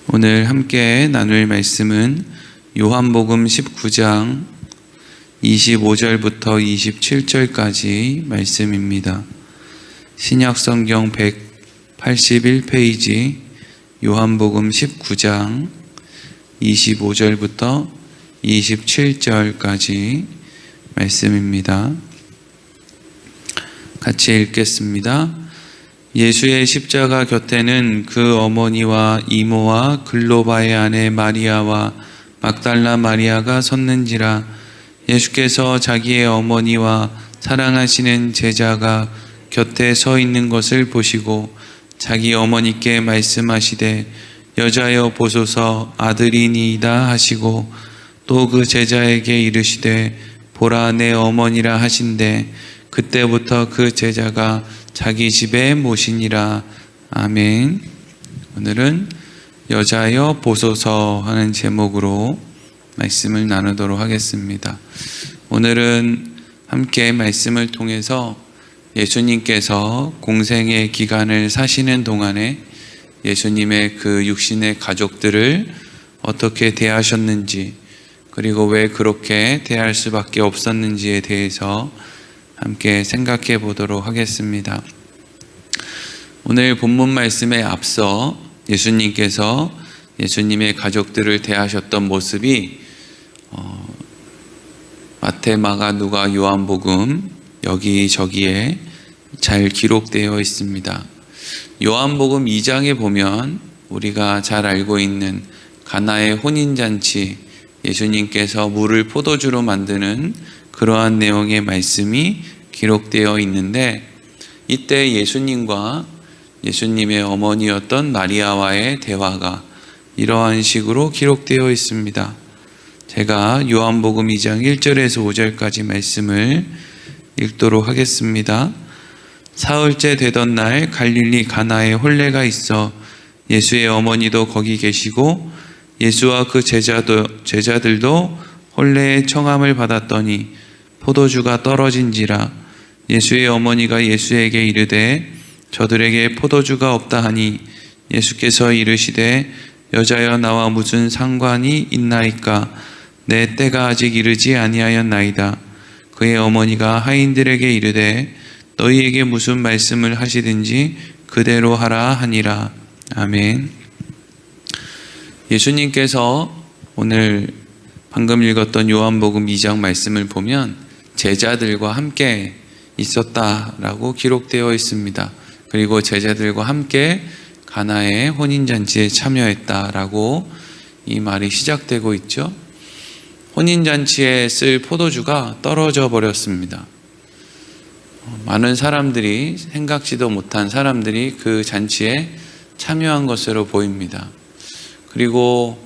오늘 함께 나눌 말씀은 요한복음 19장 25절부터 27절까지 말씀입니다. 신약성경 181페이지 요한복음 19장 25절부터 27절까지 말씀입니다. 같이 읽겠습니다. 예수의 십자가 곁에는 그 어머니와 이모와 글로바의 아내 마리아와 막달라 마리아가 섰는지라. 예수께서 자기의 어머니와 사랑하시는 제자가 곁에 서 있는 것을 보시고 자기 어머니께 말씀하시되 여자여 보소서 아들이니이다 하시고 또 그 제자에게 이르시되 보라 내 어머니라 하신대 그때부터 그 제자가 자기 집에 모시니라. 아멘. 오늘은 여자여 보소서 하는 제목으로 말씀을 나누도록 하겠습니다. 오늘은 함께 말씀을 통해서 예수님께서 공생의 기간을 사시는 동안에 예수님의 그 육신의 가족들을 어떻게 대하셨는지, 그리고 왜 그렇게 대할 수밖에 없었는지에 대해서 함께 생각해 보도록 하겠습니다. 오늘 본문 말씀에 앞서 예수님께서 예수님의 가족들을 대하셨던 모습이 마태, 마가, 누가, 요한복음 여기저기에 잘 기록되어 있습니다. 요한복음 2장에 보면 우리가 잘 알고 있는 가나의 혼인잔치, 예수님께서 물을 포도주로 만드는 그러한 내용의 말씀이 기록되어 있는데, 이때 예수님과 예수님의 어머니였던 마리아와의 대화가 이러한 식으로 기록되어 있습니다. 제가 요한복음 2장 1절에서 5절까지 말씀을 읽도록 하겠습니다. 사흘째 되던 날 갈릴리 가나에 혼례가 있어 예수의 어머니도 거기 계시고 예수와 그 제자들도 혼례의 청함을 받았더니 포도주가 떨어진지라. 예수의 어머니가 예수에게 이르되 저들에게 포도주가 없다 하니 예수께서 이르시되 여자여 나와 무슨 상관이 있나이까? 내 때가 아직 이르지 아니하였나이다. 그의 어머니가 하인들에게 이르되 너희에게 무슨 말씀을 하시든지 그대로 하라 하니라. 아멘. 예수님께서 오늘 방금 읽었던 요한복음 2장 말씀을 보면 제자들과 함께 있었다라고 기록되어 있습니다. 그리고 제자들과 함께 가나의 혼인잔치에 참여했다라고 이 말이 시작되고 있죠. 혼인잔치에 쓸 포도주가 떨어져 버렸습니다. 많은 사람들이, 생각지도 못한 사람들이 그 잔치에 참여한 것으로 보입니다. 그리고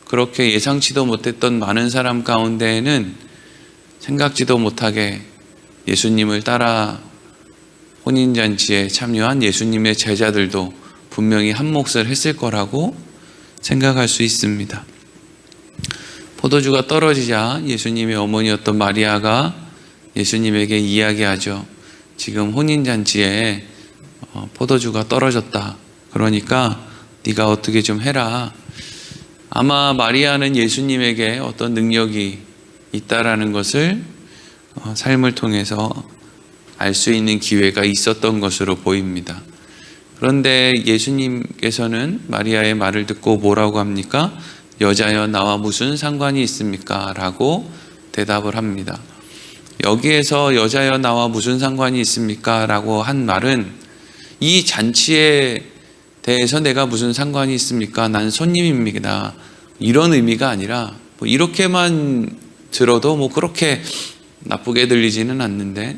그렇게 예상치도 못했던 많은 사람 가운데에는 생각지도 못하게 예수님을 따라 혼인잔치에 참여한 예수님의 제자들도 분명히 한 몫을 했을 거라고 생각할 수 있습니다. 포도주가 떨어지자 예수님의 어머니였던 마리아가 예수님에게 이야기하죠. 지금 혼인잔치에 포도주가 떨어졌다. 그러니까 네가 어떻게 좀 해라. 아마 마리아는 예수님에게 어떤 능력이 있다라는 것을 삶을 통해서 알 수 있는 기회가 있었던 것으로 보입니다. 그런데 예수님께서는 마리아의 말을 듣고 뭐라고 합니까? 여자여 나와 무슨 상관이 있습니까? 라고 대답을 합니다. 여기에서 여자여 나와 무슨 상관이 있습니까? 라고 한 말은 이 잔치에 대해서 내가 무슨 상관이 있습니까? 난 손님입니다. 이런 의미가 아니라 이렇게만 들어도 그렇게 나쁘게 들리지는 않는데,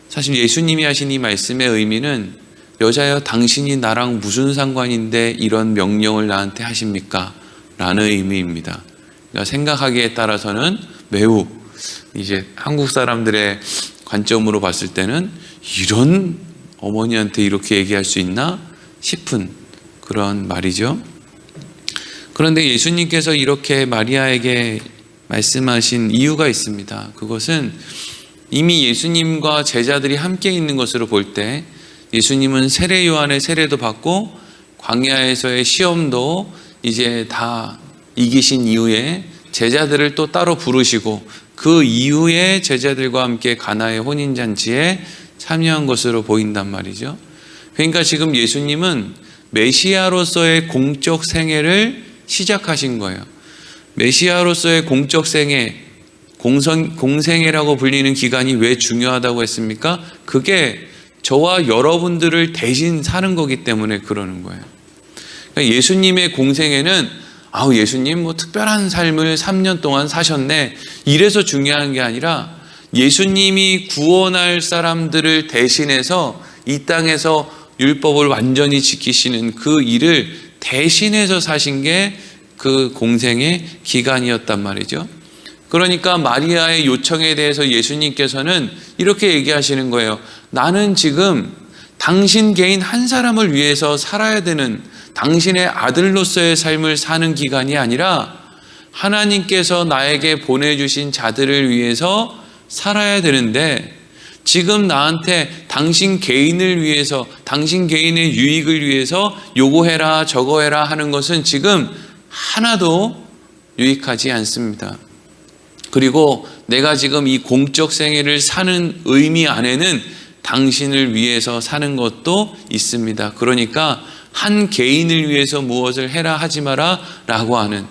사실 예수님이 하신 이 말씀의 의미는 여자여 당신이 나랑 무슨 상관인데 이런 명령을 나한테 하십니까? 라는 의미입니다. 그러니까 생각하기에 따라서는 매우 이제 한국 사람들의 관점으로 봤을 때는 이런 어머니한테 이렇게 얘기할 수 있나 싶은 그런 말이죠. 그런데 예수님께서 이렇게 마리아에게 말씀하신 이유가 있습니다. 그것은 이미 예수님과 제자들이 함께 있는 것으로 볼 때 예수님은 세례 요한의 세례도 받고 광야에서의 시험도 이제 다 이기신 이후에 제자들을 또 따로 부르시고 그 이후에 제자들과 함께 가나의 혼인잔치에 참여한 것으로 보인단 말이죠. 그러니까 지금 예수님은 메시아로서의 공적 생애를 시작하신 거예요. 메시아로서의 공적 생애, 공생애라고 불리는 기간이 왜 중요하다고 했습니까? 그게 저와 여러분들을 대신 사는 거기 때문에 그러는 거예요. 그러니까 예수님의 공생애는 예수님 뭐 특별한 삶을 3년 동안 사셨네, 이래서 중요한 게 아니라 예수님이 구원할 사람들을 대신해서 이 땅에서 율법을 완전히 지키시는 그 일을 대신해서 사신 게 그 공생의 기간이었단 말이죠. 그러니까 마리아의 요청에 대해서 예수님께서는 이렇게 얘기하시는 거예요. 나는 지금 당신 개인 한 사람을 위해서 살아야 되는, 당신의 아들로서의 삶을 사는 기간이 아니라 하나님께서 나에게 보내주신 자들을 위해서 살아야 되는데, 지금 나한테 당신 개인을 위해서, 당신 개인의 유익을 위해서 요거해라 저거해라 하는 것은 지금 하나도 유익하지 않습니다. 그리고 내가 지금 이 공적 생애를 사는 의미 안에는 당신을 위해서 사는 것도 있습니다. 그러니까 한 개인을 위해서 무엇을 해라 하지 마라 라고 하는,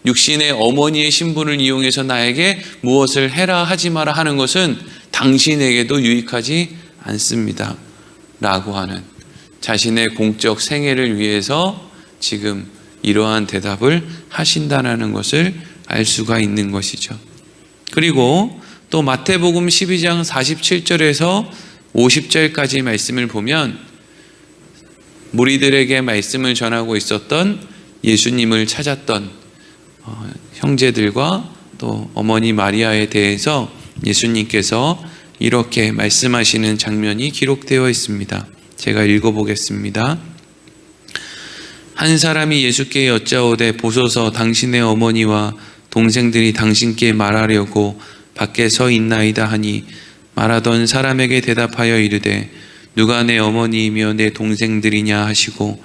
육신의 어머니의 신분을 이용해서 나에게 무엇을 해라 하지 마라 하는 것은 당신에게도 유익하지 않습니다 라고 하는, 자신의 공적 생애를 위해서 지금 이러한 대답을 하신다는 것을 알 수가 있는 것이죠. 그리고 또 마태복음 12장 47절에서 50절까지 말씀을 보면 무리들에게 말씀을 전하고 있었던 예수님을 찾았던 형제들과 또 어머니 마리아에 대해서 예수님께서 이렇게 말씀하시는 장면이 기록되어 있습니다. 제가 읽어보겠습니다. 한 사람이 예수께 여짜오되 보소서 당신의 어머니와 동생들이 당신께 말하려고 밖에 서 있나이다 하니, 말하던 사람에게 대답하여 이르되 누가 내 어머니이며 내 동생들이냐 하시고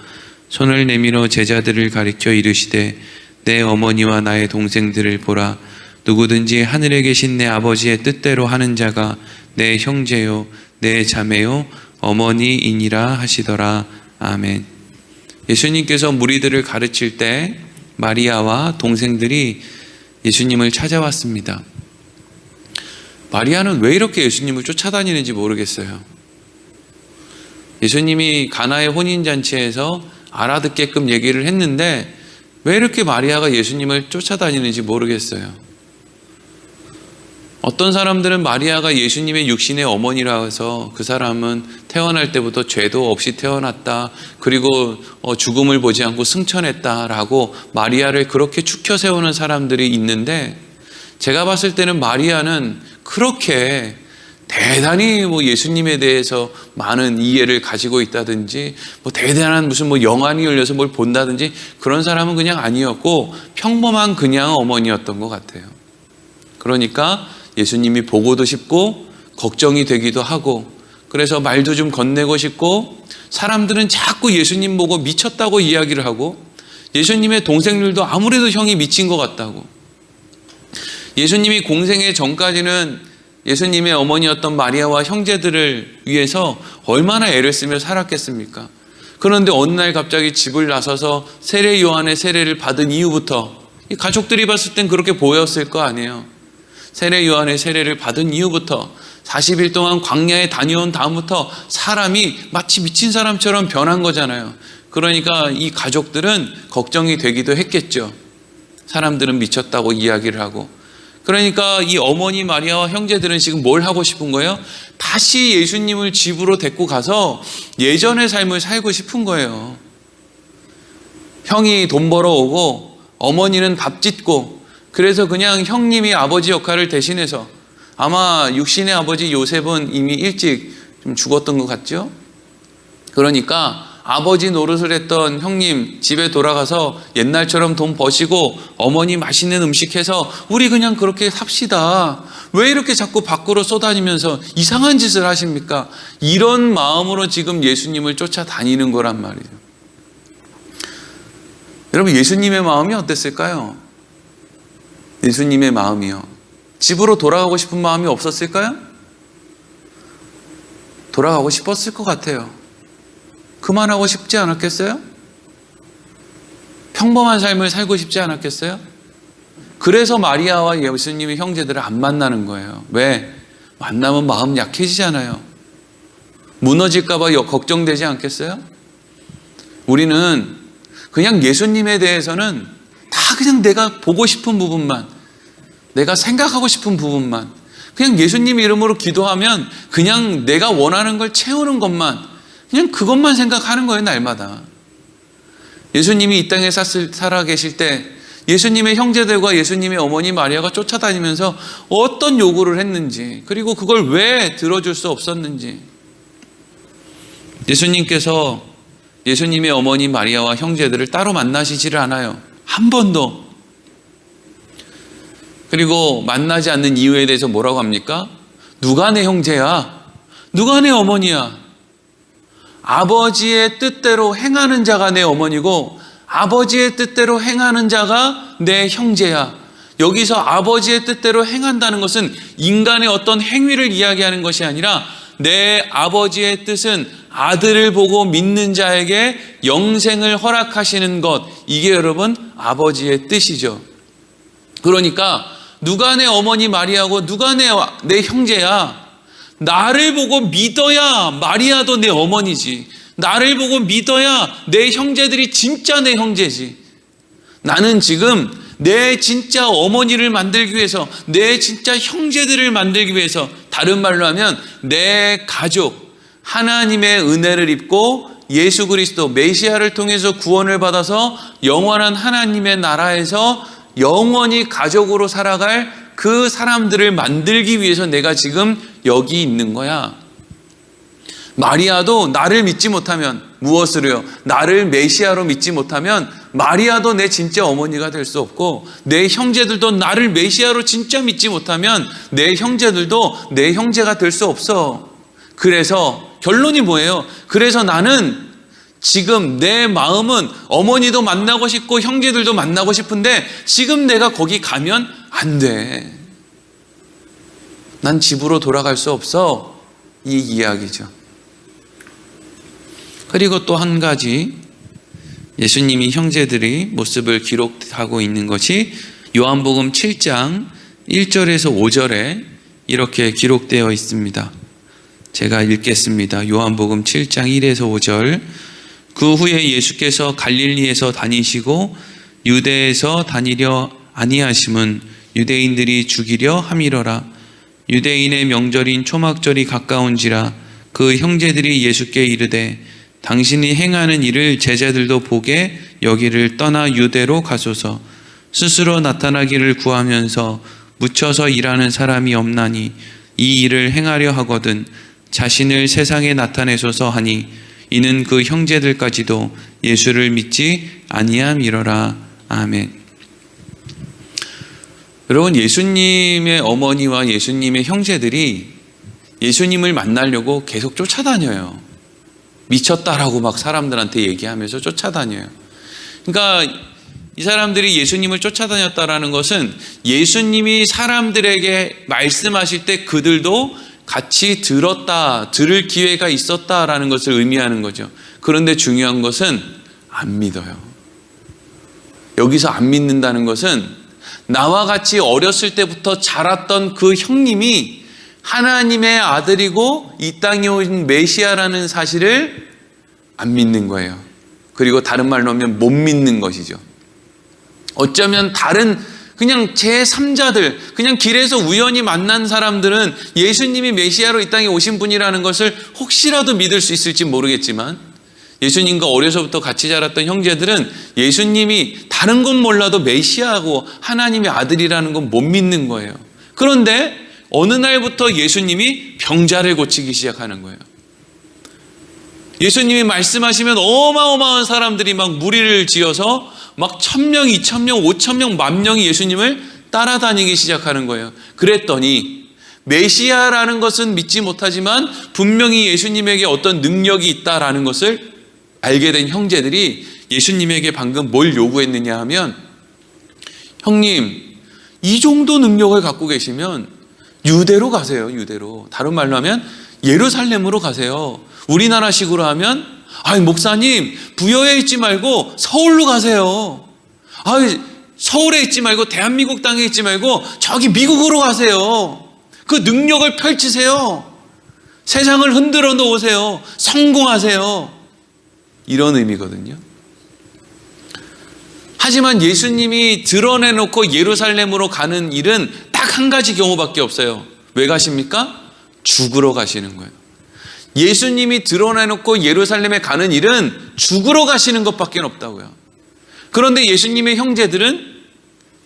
손을 내밀어 제자들을 가리켜 이르시되 내 어머니와 나의 동생들을 보라. 누구든지 하늘에 계신 내 아버지의 뜻대로 하는 자가 내 형제요 내 자매요 어머니이니라 하시더라. 아멘. 예수님께서 무리들을 가르칠 때 마리아와 동생들이 예수님을 찾아왔습니다. 마리아는 왜 이렇게 예수님을 쫓아다니는지 모르겠어요. 예수님이 가나의 혼인잔치에서 알아듣게끔 얘기를 했는데 왜 이렇게 마리아가 예수님을 쫓아다니는지 모르겠어요. 어떤 사람들은 마리아가 예수님의 육신의 어머니라 해서 그 사람은 태어날 때부터 죄도 없이 태어났다, 그리고 죽음을 보지 않고 승천했다라고 마리아를 그렇게 추켜 세우는 사람들이 있는데, 제가 봤을 때는 마리아는 그렇게 대단히 예수님에 대해서 많은 이해를 가지고 있다든지 대단한 무슨 영안이 열려서 뭘 본다든지 그런 사람은 그냥 아니었고 평범한 그냥 어머니였던 것 같아요. 그러니까 예수님이 보고도 싶고 걱정이 되기도 하고, 그래서 말도 좀 건네고 싶고, 사람들은 자꾸 예수님 보고 미쳤다고 이야기를 하고, 예수님의 동생들도 아무래도 형이 미친 것 같다고. 예수님이 공생애 전까지는 예수님의 어머니였던 마리아와 형제들을 위해서 얼마나 애를 쓰며 살았겠습니까? 그런데 어느 날 갑자기 집을 나서서 세례 요한의 세례를 받은 이후부터, 이 가족들이 봤을 땐 그렇게 보였을 거 아니에요. 세례 요한의 세례를 받은 이후부터 40일 동안 광야에 다녀온 다음부터 사람이 마치 미친 사람처럼 변한 거잖아요. 그러니까 이 가족들은 걱정이 되기도 했겠죠. 사람들은 미쳤다고 이야기를 하고. 그러니까 이 어머니 마리아와 형제들은 지금 뭘 하고 싶은 거예요? 다시 예수님을 집으로 데리고 가서 예전의 삶을 살고 싶은 거예요. 형이 돈 벌어오고 어머니는 밥 짓고, 그래서 그냥 형님이 아버지 역할을 대신해서, 아마 육신의 아버지 요셉은 이미 일찍 좀 죽었던 것 같죠? 그러니까 아버지 노릇을 했던 형님 집에 돌아가서 옛날처럼 돈 버시고 어머니 맛있는 음식 해서 우리 그냥 그렇게 삽시다. 왜 이렇게 자꾸 밖으로 쏘다니면서 이상한 짓을 하십니까? 이런 마음으로 지금 예수님을 쫓아다니는 거란 말이에요. 여러분, 예수님의 마음이 어땠을까요? 예수님의 마음이요. 집으로 돌아가고 싶은 마음이 없었을까요? 돌아가고 싶었을 것 같아요. 그만하고 싶지 않았겠어요? 평범한 삶을 살고 싶지 않았겠어요? 그래서 마리아와 예수님의 형제들을 안 만나는 거예요. 왜? 만나면 마음 약해지잖아요. 무너질까 봐 걱정되지 않겠어요? 우리는 그냥 예수님에 대해서는 다 그냥 내가 보고 싶은 부분만, 내가 생각하고 싶은 부분만, 그냥 예수님 이름으로 기도하면 그냥 내가 원하는 걸 채우는 것만, 그냥 그것만 생각하는 거예요, 날마다. 예수님이 이 땅에 살아 계실 때 예수님의 형제들과 예수님의 어머니 마리아가 쫓아다니면서 어떤 요구를 했는지, 그리고 그걸 왜 들어줄 수 없었는지. 예수님께서 예수님의 어머니 마리아와 형제들을 따로 만나시지를 않아요. 한 번도. 그리고 만나지 않는 이유에 대해서 뭐라고 합니까? 누가 내 형제야? 누가 내 어머니야? 아버지의 뜻대로 행하는 자가 내 어머니고 아버지의 뜻대로 행하는 자가 내 형제야. 여기서 아버지의 뜻대로 행한다는 것은 인간의 어떤 행위를 이야기하는 것이 아니라 내 아버지의 뜻은 아들을 보고 믿는 자에게 영생을 허락하시는 것, 이게 여러분 아버지의 뜻이죠. 그러니까 누가 내 어머니 마리아고 누가 내 형제야? 나를 보고 믿어야 마리아도 내 어머니지. 나를 보고 믿어야 내 형제들이 진짜 내 형제지. 나는 지금 내 진짜 어머니를 만들기 위해서, 내 진짜 형제들을 만들기 위해서, 다른 말로 하면 내 가족, 하나님의 은혜를 입고 예수 그리스도 메시아를 통해서 구원을 받아서 영원한 하나님의 나라에서 영원히 가족으로 살아갈 그 사람들을 만들기 위해서 내가 지금 여기 있는 거야. 마리아도 나를 믿지 못하면 무엇으로요? 나를 메시아로 믿지 못하면 마리아도 내 진짜 어머니가 될 수 없고, 내 형제들도 나를 메시아로 진짜 믿지 못하면 내 형제들도 내 형제가 될 수 없어. 그래서 결론이 뭐예요? 그래서 나는 지금 내 마음은 어머니도 만나고 싶고 형제들도 만나고 싶은데 지금 내가 거기 가면 안 돼. 난 집으로 돌아갈 수 없어. 이 이야기죠. 그리고 또 한 가지, 예수님이 형제들의 모습을 기록하고 있는 것이 요한복음 7장 1절에서 5절에 이렇게 기록되어 있습니다. 제가 읽겠습니다. 요한복음 7장 1에서 5절. 그 후에 예수께서 갈릴리에서 다니시고 유대에서 다니려 아니하심은 유대인들이 죽이려 함이러라. 유대인의 명절인 초막절이 가까운지라. 그 형제들이 예수께 이르되 당신이 행하는 일을 제자들도 보게 여기를 떠나 유대로 가소서. 스스로 나타나기를 구하면서 묻혀서 일하는 사람이 없나니 이 일을 행하려 하거든 자신을 세상에 나타내소서 하니 이는 그 형제들까지도 예수를 믿지 아니함이러라. 아멘. 여러분, 예수님의 어머니와 예수님의 형제들이 예수님을 만나려고 계속 쫓아다녀요. 미쳤다라고 막 사람들한테 얘기하면서 쫓아다녀요. 그러니까 이 사람들이 예수님을 쫓아다녔다라는 것은 예수님이 사람들에게 말씀하실 때 그들도 같이 들을 기회가 있었다라는 것을 의미하는 거죠. 그런데 중요한 것은 안 믿어요. 여기서 안 믿는다는 것은 나와 같이 어렸을 때부터 자랐던 그 형님이 하나님의 아들이고 이 땅에 온 메시아라는 사실을 안 믿는 거예요. 그리고 다른 말로 하면 못 믿는 것이죠. 어쩌면 다른 그냥 제3자들, 그냥 길에서 우연히 만난 사람들은 예수님이 메시아로 이 땅에 오신 분이라는 것을 혹시라도 믿을 수 있을지 모르겠지만, 예수님과 어려서부터 같이 자랐던 형제들은 예수님이 다른 건 몰라도 메시아하고 하나님의 아들이라는 건 못 믿는 거예요. 그런데 어느 날부터 예수님이 병자를 고치기 시작하는 거예요. 예수님이 말씀하시면 어마어마한 사람들이 막 무리를 지어서 막 1,000명, 2,000명, 5,000명, 10,000명이 예수님을 따라다니기 시작하는 거예요. 그랬더니 메시아라는 것은 믿지 못하지만 분명히 예수님에게 어떤 능력이 있다라는 것을 알게 된 형제들이 예수님에게 방금 뭘 요구했느냐 하면, 형님, 이 정도 능력을 갖고 계시면 유대로 가세요. 유대로. 다른 말로 하면 예루살렘으로 가세요. 우리나라식으로 하면, 아이 목사님, 부여에 있지 말고 서울로 가세요. 아이 서울에 있지 말고 대한민국 땅에 있지 말고 저기 미국으로 가세요. 그 능력을 펼치세요. 세상을 흔들어 놓으세요. 성공하세요. 이런 의미거든요. 하지만 예수님이 드러내놓고 예루살렘으로 가는 일은 딱 한 가지 경우밖에 없어요. 왜 가십니까? 죽으러 가시는 거예요. 예수님이 드러내놓고 예루살렘에 가는 일은 죽으러 가시는 것밖에 없다고요. 그런데 예수님의 형제들은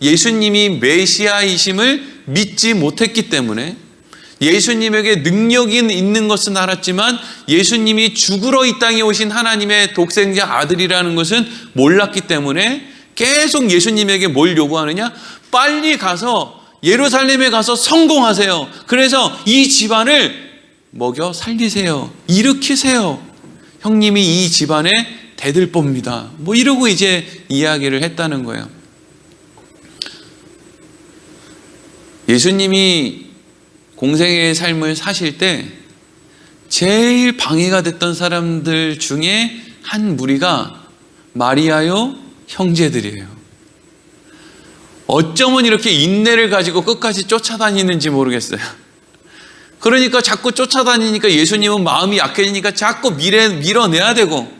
예수님이 메시아이심을 믿지 못했기 때문에, 예수님에게 능력이 있는 것은 알았지만 예수님이 죽으러 이 땅에 오신 하나님의 독생자 아들이라는 것은 몰랐기 때문에 계속 예수님에게 뭘 요구하느냐? 빨리 가서 예루살렘에 가서 성공하세요. 그래서 이 집안을 먹여 살리세요. 일으키세요. 형님이 이 집안의 대들보입니다. 뭐 이러고 이제 이야기를 했다는 거예요. 예수님이 공생의 삶을 사실 때 제일 방해가 됐던 사람들 중에 한 무리가 마리아요 형제들이에요. 어쩌면 이렇게 인내를 가지고 끝까지 쫓아다니는지 모르겠어요. 그러니까 자꾸 쫓아다니니까 예수님은 마음이 약해지니까 자꾸 밀어내야 되고,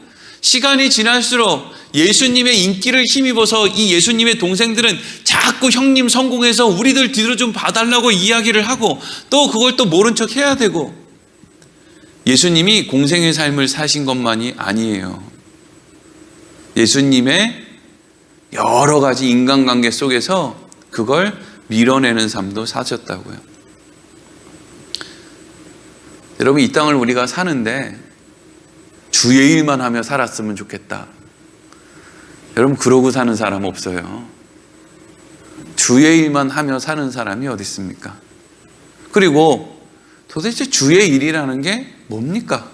시간이 지날수록 예수님의 인기를 힘입어서 이 예수님의 동생들은 자꾸 형님 성공해서 우리들 뒤로 좀 봐달라고 이야기를 하고, 또 그걸 또 모른 척 해야 되고. 예수님이 공생의 삶을 사신 것만이 아니에요. 예수님의 여러 가지 인간관계 속에서 그걸 밀어내는 삶도 사셨다고요. 여러분, 이 땅을 우리가 사는데 주의 일만 하며 살았으면 좋겠다. 여러분, 그러고 사는 사람 없어요. 주의 일만 하며 사는 사람이 어디 있습니까? 그리고 도대체 주의 일이라는 게 뭡니까?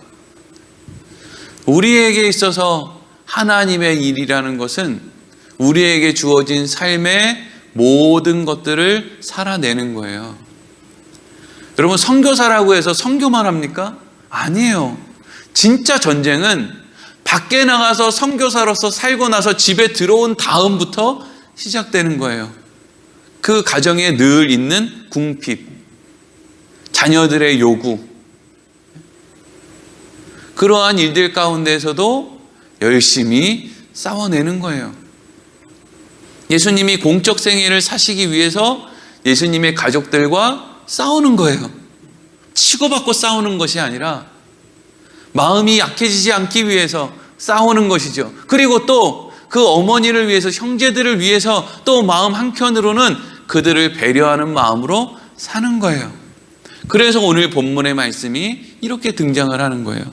우리에게 있어서 하나님의 일이라는 것은 우리에게 주어진 삶의 모든 것들을 살아내는 거예요. 여러분, 선교사라고 해서 선교만 합니까? 아니에요. 진짜 전쟁은 밖에 나가서 선교사로서 살고 나서 집에 들어온 다음부터 시작되는 거예요. 그 가정에 늘 있는 궁핍, 자녀들의 요구, 그러한 일들 가운데서도 열심히 싸워내는 거예요. 예수님이 공적 생애를 사시기 위해서 예수님의 가족들과 싸우는 거예요. 치고받고 싸우는 것이 아니라 마음이 약해지지 않기 위해서 싸우는 것이죠. 그리고 또 그 어머니를 위해서, 형제들을 위해서 또 마음 한켠으로는 그들을 배려하는 마음으로 사는 거예요. 그래서 오늘 본문의 말씀이 이렇게 등장을 하는 거예요.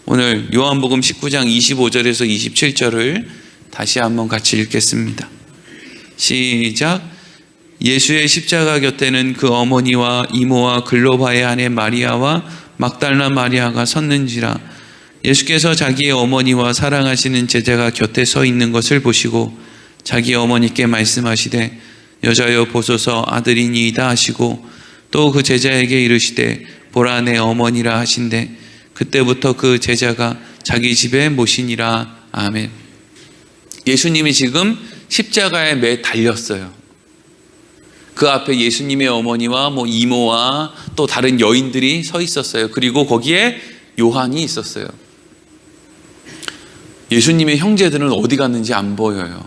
오늘 요한복음 19장 25절에서 27절을 다시 한번 같이 읽겠습니다. 시작. 예수의 십자가 곁에는 그 어머니와 이모와 글로바의 아내 마리아와 막달라 마리아가 섰는지라. 예수께서 자기의 어머니와 사랑하시는 제자가 곁에 서 있는 것을 보시고 자기 어머니께 말씀하시되 여자여 보소서 아들이니이다 하시고, 또 그 제자에게 이르시되 보라 내 어머니라 하신대. 그때부터 그 제자가 자기 집에 모시니라. 아멘. 예수님이 지금 십자가에 매 달렸어요. 그 앞에 예수님의 어머니와 이모와 또 다른 여인들이 서 있었어요. 그리고 거기에 요한이 있었어요. 예수님의 형제들은 어디 갔는지 안 보여요.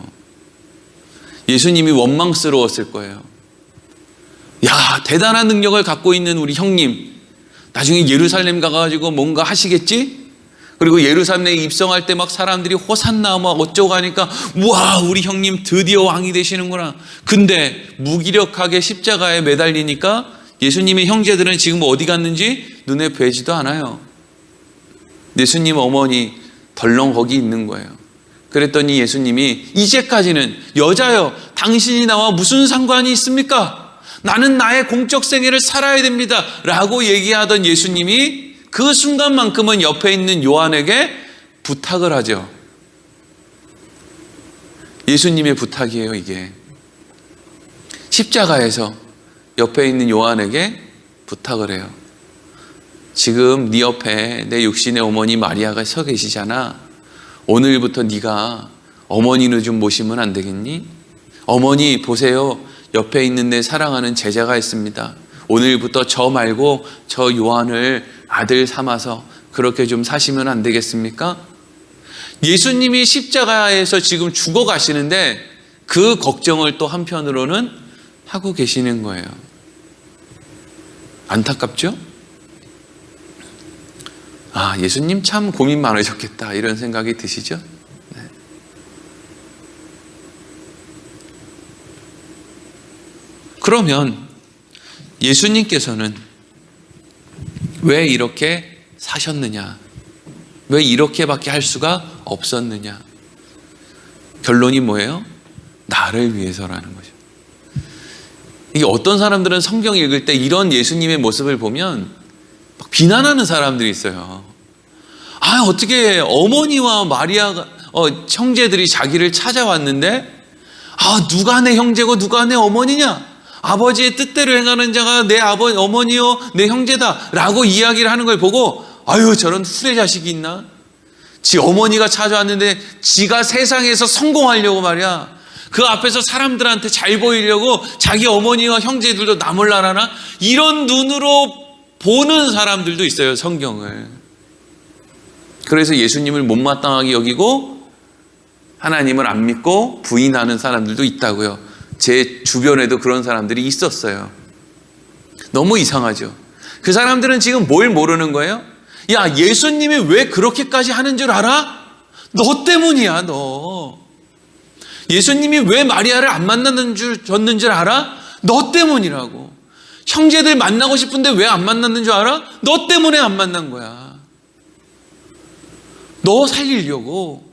예수님이 원망스러웠을 거예요. 야, 대단한 능력을 갖고 있는 우리 형님, 나중에 예루살렘 가가지고 뭔가 하시겠지? 그리고 예루살렘에 입성할 때 막 사람들이 호산나 막 어쩌고 하니까 우와, 우리 형님 드디어 왕이 되시는구나. 근데 무기력하게 십자가에 매달리니까 예수님의 형제들은 지금 어디 갔는지 눈에 뵈지도 않아요. 예수님 어머니 덜렁 거기 있는 거예요. 그랬더니 예수님이 이제까지는 여자여 당신이 나와 무슨 상관이 있습니까? 나는 나의 공적 생애를 살아야 됩니다 라고 얘기하던 예수님이 그 순간만큼은 옆에 있는 요한에게 부탁을 하죠. 예수님의 부탁이에요, 이게. 십자가에서 옆에 있는 요한에게 부탁을 해요. 지금 네 옆에 내 육신의 어머니 마리아가 서 계시잖아. 오늘부터 네가 어머니를 좀 모시면 안 되겠니? 어머니 보세요. 옆에 있는 내 사랑하는 제자가 있습니다. 오늘부터 저 말고 저 요한을 아들 삼아서 그렇게 좀 사시면 안 되겠습니까? 예수님이 십자가에서 지금 죽어가시는데 그 걱정을 또 한편으로는 하고 계시는 거예요. 안타깝죠? 아, 예수님 참 고민 많으셨겠다 이런 생각이 드시죠? 네. 그러면 예수님께서는 왜 이렇게 사셨느냐? 왜 이렇게밖에 할 수가 없었느냐? 결론이 뭐예요? 나를 위해서라는 거죠. 이게 어떤 사람들은 성경 읽을 때 이런 예수님의 모습을 보면 막 비난하는 사람들이 있어요. 아, 어떻게 어머니와 마리아가 형제들이 자기를 찾아왔는데 누가 내 형제고 누가 내 어머니냐? 아버지의 뜻대로 행하는 자가 내 어머니요 내 형제다 라고 이야기를 하는 걸 보고 아유, 저런 후레 자식이 있나? 지 어머니가 찾아왔는데 지가 세상에서 성공하려고 말이야. 그 앞에서 사람들한테 잘 보이려고 자기 어머니와 형제들도 나몰라라나? 이런 눈으로 보는 사람들도 있어요, 성경을. 그래서 예수님을 못마땅하게 여기고 하나님을 안 믿고 부인하는 사람들도 있다고요. 제 주변에도 그런 사람들이 있었어요. 너무 이상하죠. 그 사람들은 지금 뭘 모르는 거예요? 야, 예수님이 왜 그렇게까지 하는 줄 알아? 너 때문이야, 너. 예수님이 왜 마리아를 안 줬는 줄 알아? 너 때문이라고. 형제들 만나고 싶은데 왜 안 만났는 줄 알아? 너 때문에 안 만난 거야. 너 살리려고,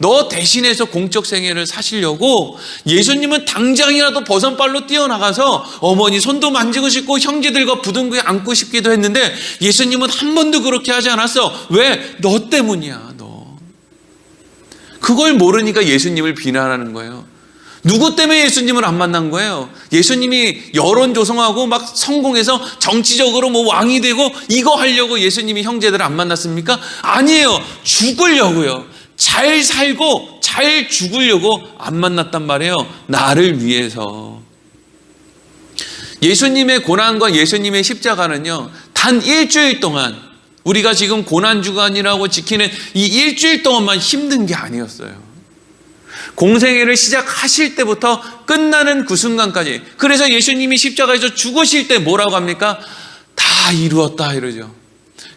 너 대신해서 공적 생애를 사시려고 예수님은 당장이라도 버선발로 뛰어나가서 어머니 손도 만지고 싶고 형제들과 부둥켜 안고 싶기도 했는데 예수님은 한 번도 그렇게 하지 않았어. 왜? 너 때문이야, 너. 그걸 모르니까 예수님을 비난하는 거예요. 누구 때문에 예수님을 안 만난 거예요? 예수님이 여론 조성하고 막 성공해서 정치적으로 뭐 왕이 되고 이거 하려고 예수님이 형제들을 안 만났습니까? 아니에요. 죽으려고요. 잘 살고 잘 죽으려고 안 만났단 말이에요. 나를 위해서. 예수님의 고난과 예수님의 십자가는요, 단 일주일 동안, 우리가 지금 고난주간이라고 지키는 이 일주일 동안만 힘든 게 아니었어요. 공생애를 시작하실 때부터 끝나는 그 순간까지. 그래서 예수님이 십자가에서 죽으실 때 뭐라고 합니까? 다 이루었다 이러죠.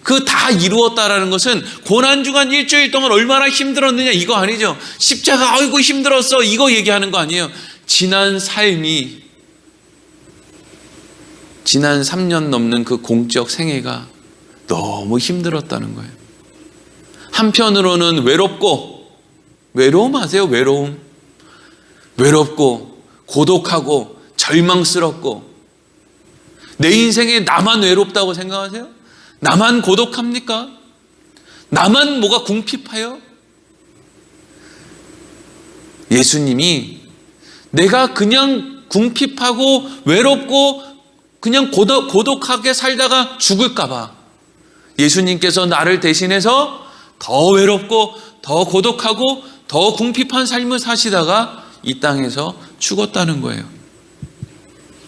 그 다 이루었다라는 것은 고난주간 일주일 동안 얼마나 힘들었느냐 이거 아니죠. 십자가 아이고 힘들었어 이거 얘기하는 거 아니에요. 지난 삶이, 지난 3년 넘는 그 공적 생애가 너무 힘들었다는 거예요. 한편으로는 외로움 아세요? 외롭고 고독하고 절망스럽고. 내 인생에 나만 외롭다고 생각하세요? 나만 고독합니까? 나만 뭐가 궁핍해요? 예수님이 내가 그냥 궁핍하고 외롭고 그냥 고독하게 살다가 죽을까 봐 예수님께서 나를 대신해서 더 외롭고 더 고독하고 더 궁핍한 삶을 사시다가 이 땅에서 죽었다는 거예요.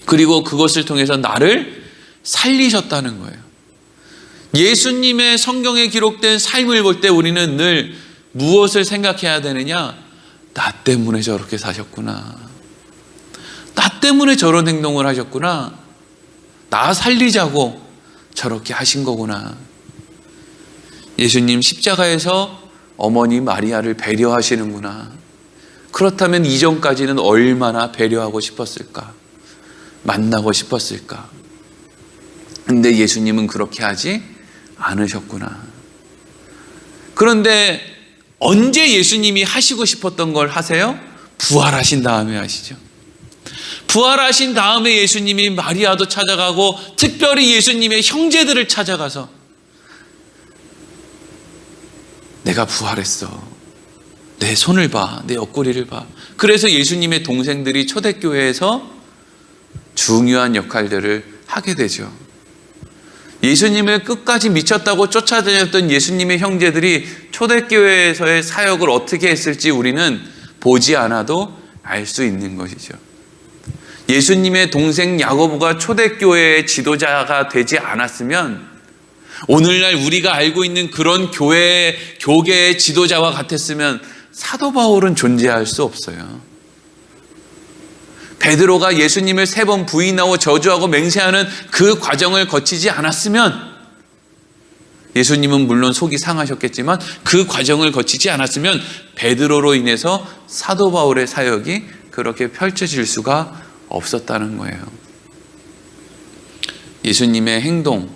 그리고 그것을 통해서 나를 살리셨다는 거예요. 예수님의 성경에 기록된 삶을 볼 때 우리는 늘 무엇을 생각해야 되느냐? 나 때문에 저렇게 사셨구나. 나 때문에 저런 행동을 하셨구나. 나 살리자고 저렇게 하신 거구나. 예수님 십자가에서 어머니 마리아를 배려하시는구나. 그렇다면 이전까지는 얼마나 배려하고 싶었을까? 만나고 싶었을까? 근데 예수님은 그렇게 하지 않으셨구나. 그런데 언제 예수님이 하시고 싶었던 걸 하세요? 부활하신 다음에 하시죠. 부활하신 다음에 예수님이 마리아도 찾아가고 특별히 예수님의 형제들을 찾아가서 내가 부활했어. 내 손을 봐, 내 옆구리를 봐. 그래서 예수님의 동생들이 초대교회에서 중요한 역할들을 하게 되죠. 예수님을 끝까지 미쳤다고 쫓아다녔던 예수님의 형제들이 초대교회에서의 사역을 어떻게 했을지 우리는 보지 않아도 알 수 있는 것이죠. 예수님의 동생 야고보가 초대교회의 지도자가 되지 않았으면 오늘날 우리가 알고 있는 그런 교계의 지도자와 같았으면 사도 바울은 존재할 수 없어요. 베드로가 예수님을 3번 부인하고 저주하고 맹세하는 그 과정을 거치지 않았으면, 예수님은 물론 속이 상하셨겠지만 그 과정을 거치지 않았으면 베드로로 인해서 사도 바울의 사역이 그렇게 펼쳐질 수가 없었다는 거예요. 예수님의 행동,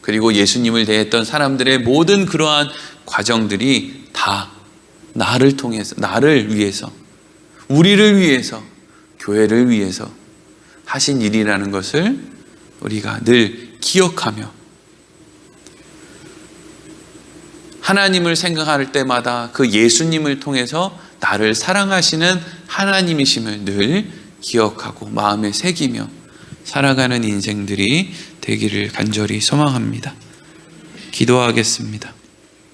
그리고 예수님을 대했던 사람들의 모든 그러한 과정들이 다 나를 통해서, 나를 위해서, 우리를 위해서, 교회를 위해서 하신 일이라는 것을 우리가 늘 기억하며, 하나님을 생각할 때마다 그 예수님을 통해서 나를 사랑하시는 하나님이심을 늘 기억하고 마음에 새기며 살아가는 인생들이 되기를 간절히 소망합니다. 기도하겠습니다.